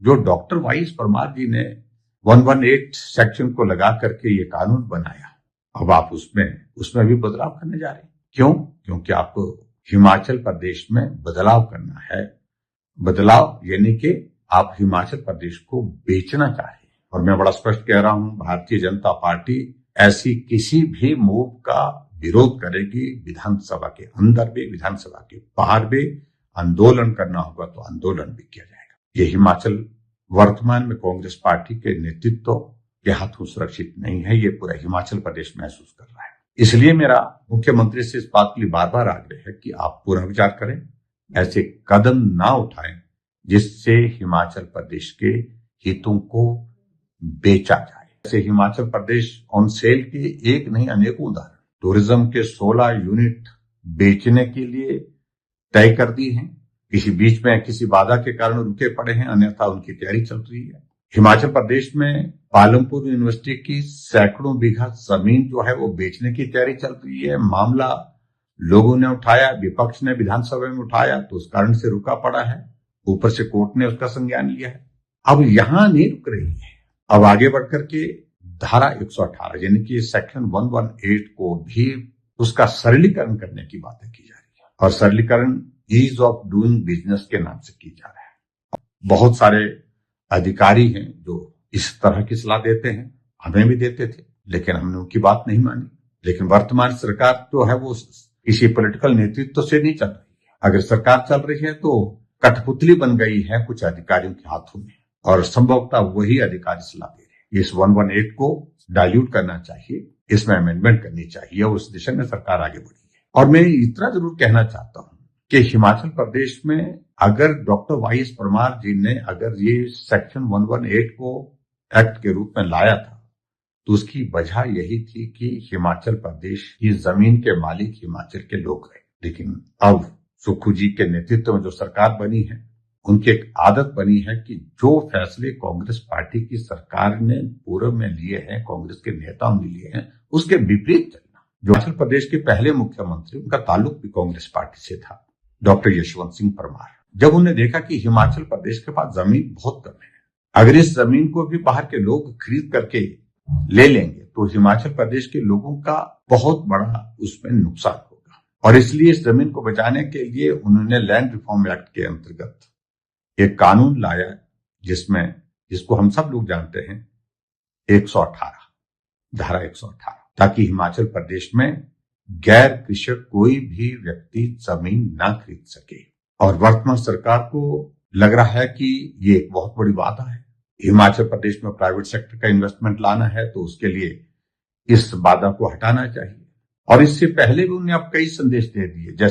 जो doctor Y S Parmar जी ने 118 section को लगा करके ये कानून बनाया, अब आप उसमें भी बदलाव करने जा रहे हैं। क्यों? क्योंकि आपको हिमाचल प्रदेश में बदलाव करना है। बदलाव यानी कि आप हिमाचल प्रदेश को बेचना चाह रहे हैं। और मैं बड़ा स्पष्ट कह रहा हूं, भारतीय जनता पार्टी ऐसी किसी भी मूव का विरोध करेगी। विधानसभा के अंदर भी, विधानसभा के बाहर भी आंदोलन करना होगा तो आंदोलन भी किया जाएगा। ये हिमाचल वर्तमान में कांग्रेस पार्टी के नेतृत्व के हाथों सुरक्षित नहीं है, ये पूरा हिमाचल प्रदेश महसूस कर रहा है। इसलिए मेरा मुख्यमंत्री से इस बात के लिए बार बार आग्रह है कि आप पूरा विचार करें, ऐसे कदम ना उठाएं जिससे हिमाचल प्रदेश के हितों को बेचा जाए। जैसे हिमाचल प्रदेश ऑन सेल के एक नहीं अनेकों उदाहरण, टूरिज्म के 16 यूनिट बेचने के लिए तय कर दी हैं, किसी बीच में किसी बाधा के कारण रुके पड़े हैं, अन्यथा उनकी तैयारी चल रही है। हिमाचल प्रदेश में पालमपुर यूनिवर्सिटी की सैकड़ों बीघा जमीन जो है वो बेचने की तैयारी चल रही है। मामला लोगों ने उठाया, विपक्ष ने विधानसभा में उठाया, तो उस कारण से रुका पड़ा है। ऊपर से कोर्ट ने उसका संज्ञान लिया है। अब यहां नहीं रुक रही है, अब आगे बढ़कर के धारा 118 यानी कि सेक्शन 118 को भी उसका सरलीकरण करने की बातें की जा रही है। और सरलीकरण ईज ऑफ डूइंग बिजनेस के नाम से की जा रहा है। बहुत सारे अधिकारी हैं जो इस तरह की सलाह देते हैं, हमें भी देते थे, लेकिन हमने उनकी बात नहीं मानी। लेकिन वर्तमान सरकार तो है वो किसी पॉलिटिकल नेतृत्व से नहीं चल रही है। अगर सरकार चल रही है तो कठपुतली बन गई है कुछ अधिकारियों के हाथों में, और संभवतः वही अधिकारी सलाह दे रहे हैं। इस 118 को डाइल्यूट करना चाहिए, इसमें अमेंडमेंट करनी चाहिए, और उस दिशा में सरकार आगे बढ़ी है। और मैं इतना जरूर कहना चाहता हूं कि हिमाचल प्रदेश में अगर डॉक्टर वाई एस परमार जी ने अगर ये सेक्शन 118 को एक्ट के रूप में लाया था, तो उसकी वजह यही थी कि हिमाचल प्रदेश की जमीन के मालिक हिमाचल के लोग हैं। लेकिन अब सुक्खू जी के नेतृत्व में जो सरकार बनी है, उनकी एक आदत बनी है कि जो फैसले कांग्रेस पार्टी की सरकार ने पूर्व में लिए हैं, कांग्रेस के नेताओं ने लिए हैं, उसके विपरीत चलना। जो हिमाचल प्रदेश के पहले मुख्यमंत्री, उनका ताल्लुक भी कांग्रेस पार्टी से था, डॉक्टर यशवंत सिंह परमार। जब उन्हें देखा कि हिमाचल प्रदेश के पास जमीन बहुत कम है, अगर इस जमीन को भी बाहर के लोग खरीद करके ले लेंगे तो हिमाचल प्रदेश के लोगों का बहुत बड़ा उसमें नुकसान होगा। और इसलिए इस जमीन को बचाने के लिए उन्होंने लैंड रिफॉर्म एक्ट के अंतर्गत एक कानून लाया, जिसको हम सब लोग जानते हैं 118, धारा 118, ताकि हिमाचल प्रदेश में गैर कृषक कोई भी व्यक्ति जमीन ना खरीद सके। और वर्तमान सरकार को लग रहा है कि ये एक बहुत बड़ी बाधा है। हिमाचल प्रदेश में प्राइवेट सेक्टर का इन्वेस्टमेंट लाना है तो उसके लिए इस बाधा को हटाना चाहिए। और इससे पहले भी उन्होंने अब कई संदेश दे दिए, जैसे